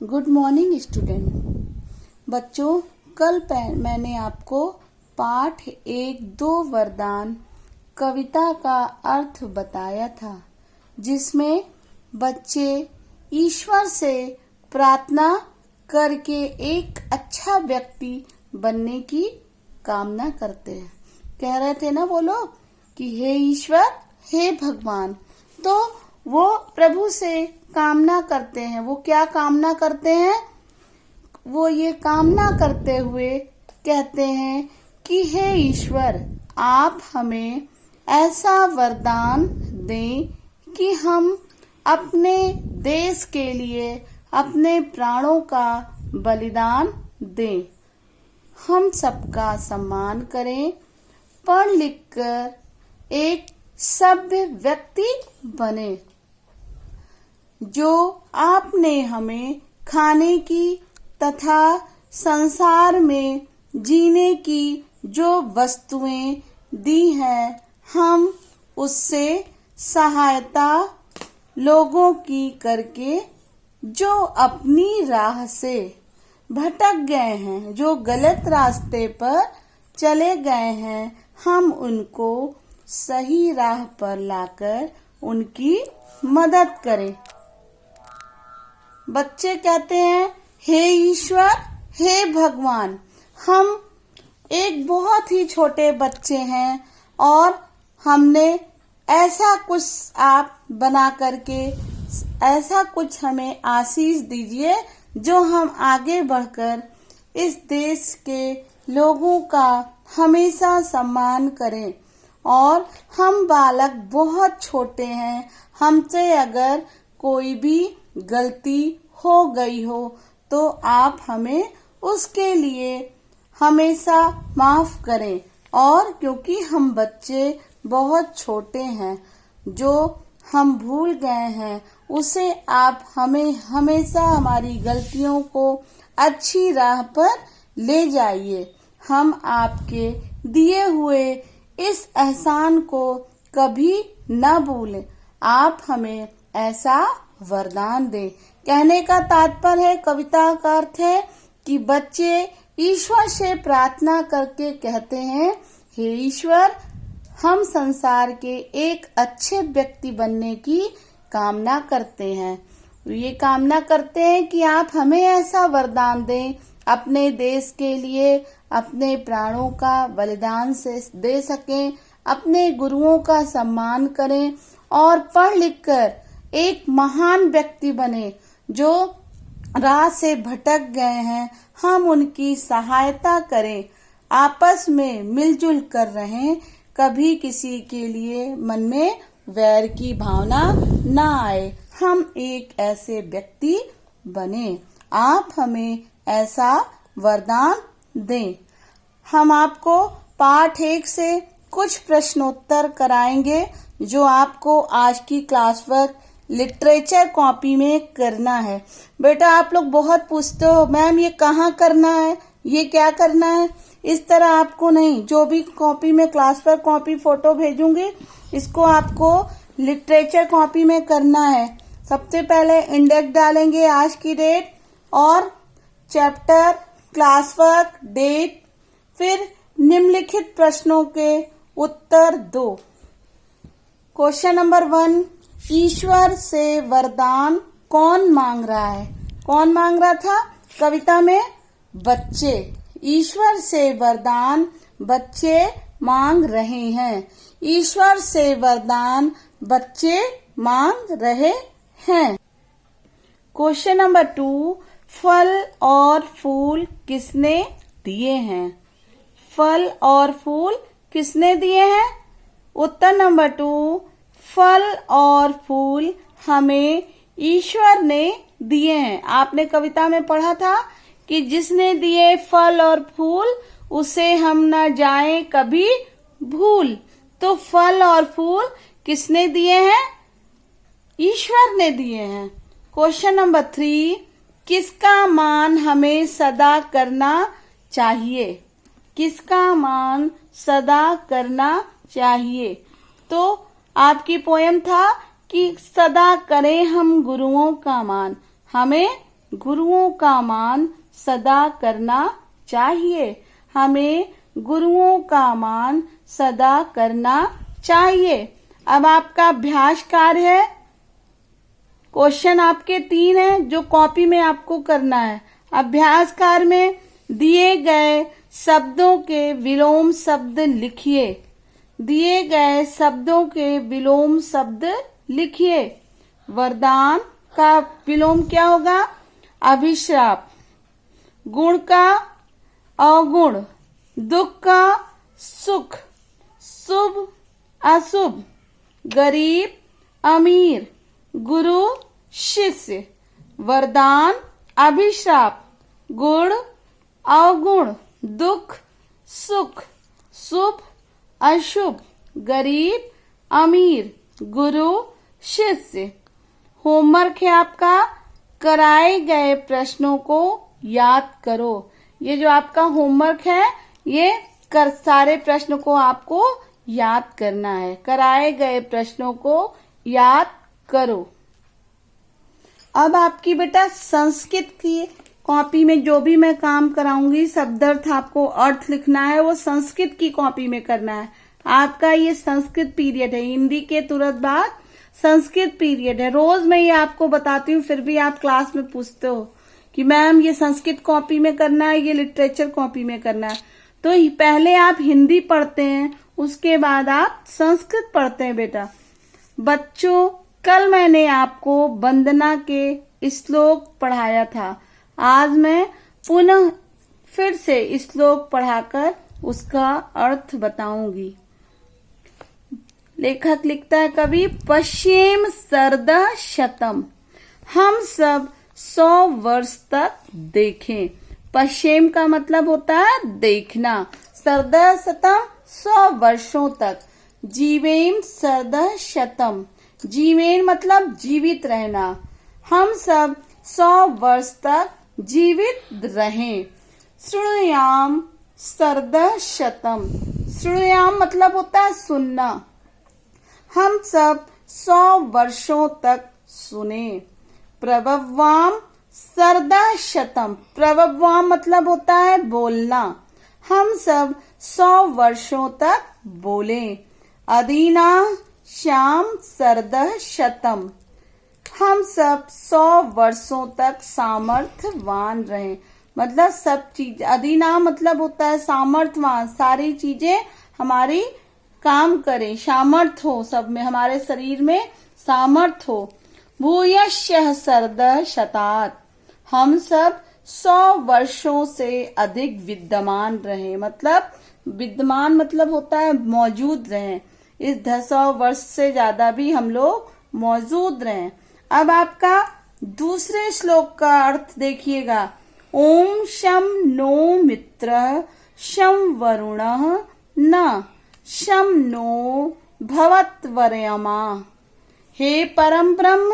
Good morning student. बच्चों, कल मैंने आपको पाठ 1-2 वरदान कविता का अर्थ बताया था, जिसमें बच्चे ईश्वर से प्रार्थना करके एक अच्छा व्यक्ति बनने की कामना करते हैं। कह रहे थे ना वो लोग कि हे ईश्वर, हे भगवान। तो वो प्रभु से कामना करते हैं। वो क्या कामना करते हैं? वो ये कामना करते हुए कहते हैं कि हे ईश्वर, आप हमें ऐसा वरदान दें कि हम अपने देश के लिए अपने प्राणों का बलिदान दें, हम सबका सम्मान करें, पढ़ लिख कर एक सभ्य व्यक्ति बने, जो आपने हमें खाने की तथा संसार में जीने की जो वस्तुएं दी हैं, हम उससे सहायता लोगों की करके जो अपनी राह से भटक गए हैं, जो गलत रास्ते पर चले गए हैं, हम उनको सही राह पर लाकर उनकी मदद करें। बच्चे कहते हैं, हे ईश्वर, हे भगवान। हम एक बहुत ही छोटे बच्चे हैं और हमने ऐसा कुछ आप बना करके ऐसा कुछ हमें आशीष दीजिए जो हम आगे बढ़कर इस देश के लोगों का हमेशा सम्मान करें। और हम बालक बहुत छोटे हैं, हमसे अगर कोई भी गलती हो गई हो तो आप हमें उसके लिए हमेशा माफ करें। और क्योंकि हम बच्चे बहुत छोटे हैं, जो हम भूल गए हैं उसे आप हमें हमेशा हमारी गलतियों को अच्छी राह पर ले जाइए। हम आपके दिए हुए इस एहसान को कभी न भूलें। आप हमें ऐसा वरदान दें। कहने का तात्पर्य है, कविता का अर्थ है कि बच्चे ईश्वर से प्रार्थना करके कहते हैं, हे ईश्वर, हम संसार के एक अच्छे व्यक्ति बनने की कामना करते हैं। ये कामना करते हैं कि आप हमें ऐसा वरदान दें, अपने देश के लिए अपने प्राणों का बलिदान से दे सकें, अपने गुरुओं का सम्मान करें और पढ़ लिख कर एक महान व्यक्ति बने, जो राह से भटक गए हैं, हम उनकी सहायता करें, आपस में मिलजुल कर रहें, कभी किसी के लिए मन में वैर की भावना न आए, हम एक ऐसे व्यक्ति बने। आप हमें ऐसा वरदान दें। हम आपको पाठ 1 से कुछ प्रश्नोत्तर कराएंगे, जो आपको आज की क्लास वर्क लिटरेचर कॉपी में करना है। बेटा, आप लोग बहुत पूछते हो, मैम ये कहाँ करना है, ये क्या करना है। इस तरह आपको नहीं, जो भी कॉपी में क्लास वर्क कॉपी फोटो भेजूंगी, इसको आपको लिटरेचर कॉपी में करना है। सबसे पहले इंडेक्स डालेंगे, आज की डेट और चैप्टर, क्लास वर्क, डेट, फिर निम्नलिखित प्रश्नों के उत्तर दो। क्वेश्चन नंबर 1, ईश्वर से वरदान कौन मांग रहा है? कौन मांग रहा था कविता में? बच्चे। ईश्वर से वरदान बच्चे मांग रहे हैं। ईश्वर से वरदान बच्चे मांग रहे हैं। क्वेश्चन नंबर 2, फल और फूल किसने दिए हैं? फल और फूल किसने दिए हैं? उत्तर नंबर 2, फल और फूल हमें ईश्वर ने दिए हैं। आपने कविता में पढ़ा था कि जिसने दिए फल और फूल, उसे हम न जाएं कभी भूल। तो फल और फूल किसने दिए हैं? ईश्वर ने दिए हैं। क्वेश्चन नंबर 3, किसका मान हमें सदा करना चाहिए? किसका मान सदा करना चाहिए? तो आपकी पोयम था कि सदा करें हम गुरुओं का मान, हमें गुरुओं का मान सदा करना चाहिए। हमें गुरुओं का मान सदा करना चाहिए। अब आपका अभ्यास कार्य है। क्वेश्चन आपके 3 हैं जो कॉपी में आपको करना है। अभ्यास कार्य में दिए गए शब्दों के विलोम शब्द लिखिए। दिए गए शब्दों के विलोम शब्द लिखिए। वरदान का विलोम क्या होगा? अभिशाप। गुण का अवगुण। दुख का सुख। शुभ अशुभ। गरीब अमीर। गुरु शिष्य। वरदान अभिशाप। गुण अवगुण। दुख सुख। शुभ अशुभ। गरीब अमीर। गुरु शिष्य। होमवर्क है आपका, कराए गए प्रश्नों को याद करो। ये जो आपका होमवर्क है, ये सारे प्रश्नों को आपको याद करना है। कराए गए प्रश्नों को याद करो। अब आपकी बेटा संस्कृत की कॉपी में जो भी मैं काम कराऊंगी, शब्दार्थ आपको अर्थ लिखना है, वो संस्कृत की कॉपी में करना है। आपका ये संस्कृत पीरियड है। हिंदी के तुरंत बाद संस्कृत पीरियड है। रोज मैं ये आपको बताती हूँ, फिर भी आप क्लास में पूछते हो कि मैम ये संस्कृत कॉपी में करना है, ये लिटरेचर कॉपी में करना है। तो पहले आप हिंदी पढ़ते हैं, उसके बाद आप संस्कृत पढ़ते हैं बेटा। बच्चों, कल मैंने आपको वंदना के श्लोक पढ़ाया था। आज मैं पुनः फिर से श्लोक पढ़ाकर उसका अर्थ बताऊंगी। लेखक लिखता है, कवि, पश्येम शरदः शतम्। हम सब 100 वर्ष तक देखें। पश्येम का मतलब होता है देखना। शरदः शतम् 100 वर्षों तक। जीवेम शरदः शतम्। जीवेन मतलब जीवित रहना। हम सब 100 वर्ष तक जीवित रहें। शृणुयाम शरदः शतम्। शृणुयाम मतलब होता है सुनना। हम सब 100 वर्षों तक सुने। प्रभवाम शरदः शतम्। प्रभवाम मतलब होता है बोलना। हम सब 100 वर्षों तक बोले। अदीना श्याम शरदः शतम्। हम सब 100 वर्षों तक सामर्थ्यवान रहे। मतलब सब चीज, अदीना मतलब होता है सामर्थ्यवान, सारी चीजें हमारी काम करें, सामर्थ्य हो, सब में हमारे शरीर में सामर्थ्य हो। भूयश्य शरदः शतात्। हम सब 100 वर्षों से अधिक विद्यमान रहे। मतलब विद्यमान मतलब होता है मौजूद रहे। इस 100 वर्ष से ज्यादा भी हम लोग मौजूद रहे। अब आपका दूसरे श्लोक का अर्थ देखिएगा। ओम शम नो मित्रः शम वरुणः न शम नो भवत्वर्यमा। हे परम ब्रह्म,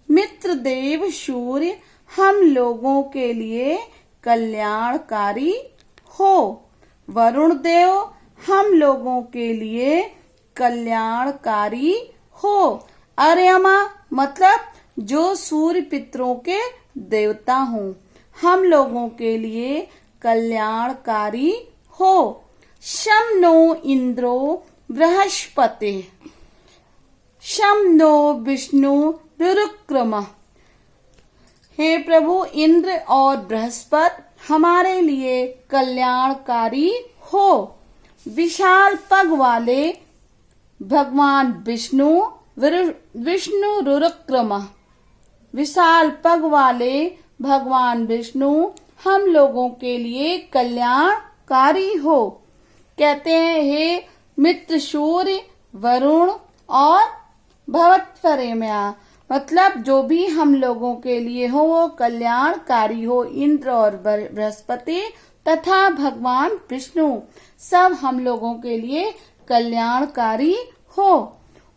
मित्र देव सूर्य हम लोगों के लिए कल्याणकारी हो। वरुण देव हम लोगों के लिए कल्याणकारी हो। अर्यमा मतलब जो सूर्य पितरों के देवता हों, हम लोगों के लिए कल्याणकारी हो। शम नो इंद्रो बृहस्पति। शम नो विष्णु रुरुक्रमः। हे प्रभु, इंद्र और बृहस्पति हमारे लिए कल्याणकारी हो। विशाल पग वाले भगवान विष्णु विष्णु रुरुक्रमः। विशाल पग वाले भगवान विष्णु हम लोगों के लिए कल्याणकारी हो। कहते हैं, हे मित्र सूर्य, वरुण और भवत्वर्यमा, मतलब जो भी हम लोगों के लिए हो वो कल्याणकारी हो। इंद्र और बृहस्पति तथा भगवान विष्णु सब हम लोगों के लिए कल्याणकारी हो।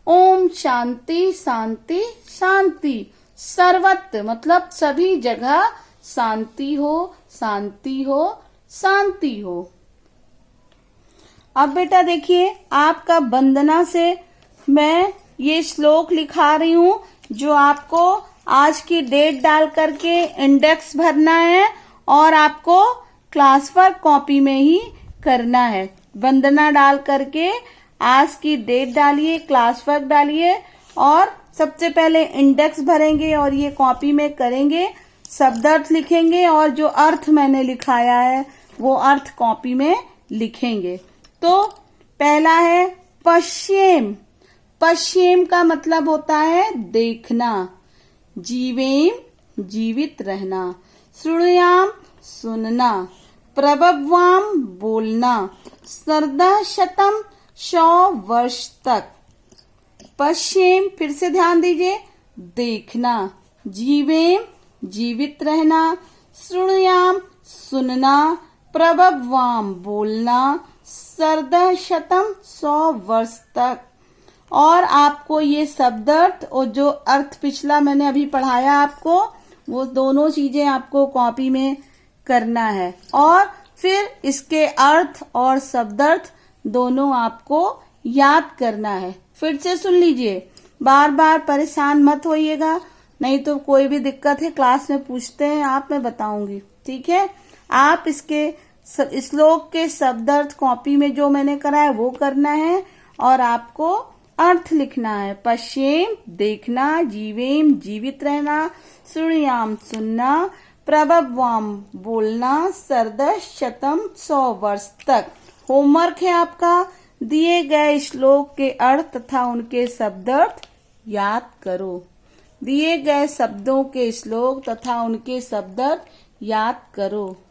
ओम शांति शांति शांति। सर्वत्र मतलब सभी जगह शांति हो, शांति हो, शांति हो। अब बेटा देखिए, आपका वंदना से मैं ये श्लोक लिखा रही हूँ जो आपको आज की डेट डाल करके इंडेक्स भरना है और आपको क्लास वर्क कॉपी में ही करना है। वंदना डाल करके आज की डेट डालिए, क्लास वर्क डालिए और सबसे पहले इंडेक्स भरेंगे और ये कॉपी में करेंगे, शब्दार्थ लिखेंगे और जो अर्थ मैंने लिखाया है वो अर्थ कॉपी में लिखेंगे। तो पहला है पश्चिम। पश्चिम का मतलब होता है देखना। जीवेम जीवित रहना। शृणुयाम सुनना। प्रभवाम बोलना। सर्दा शतम 100 वर्ष तक। पश्चिम फिर से ध्यान दीजिए, देखना। जीवेम जीवित रहना। शृणुयाम सुनना। प्रभवाम बोलना। सर्दा शतम 100 वर्ष तक। और आपको ये शब्दार्थ और जो अर्थ पिछला मैंने अभी पढ़ाया आपको, वो दोनों चीजें आपको कॉपी में करना है और फिर इसके अर्थ और शब्दार्थ दोनों आपको याद करना है। फिर से सुन लीजिए, बार बार परेशान मत होइएगा, नहीं तो कोई भी दिक्कत है क्लास में पूछते हैं आप, मैं बताऊंगी, ठीक है। आप इसके श्लोक के शब्दार्थ कॉपी में जो मैंने करा है वो करना है और आपको अर्थ लिखना है। पश्चिम देखना। जीवेम जीवित रहना। शृणुयाम सुनना। प्रभवाम बोलना। सर्दा शतम 100 वर्ष तक। होमवर्क है आपका, दिए गए श्लोक के अर्थ तथा उनके शब्दार्थ याद करो। दिए गए शब्दों के श्लोक तथा उनके शब्दार्थ याद करो।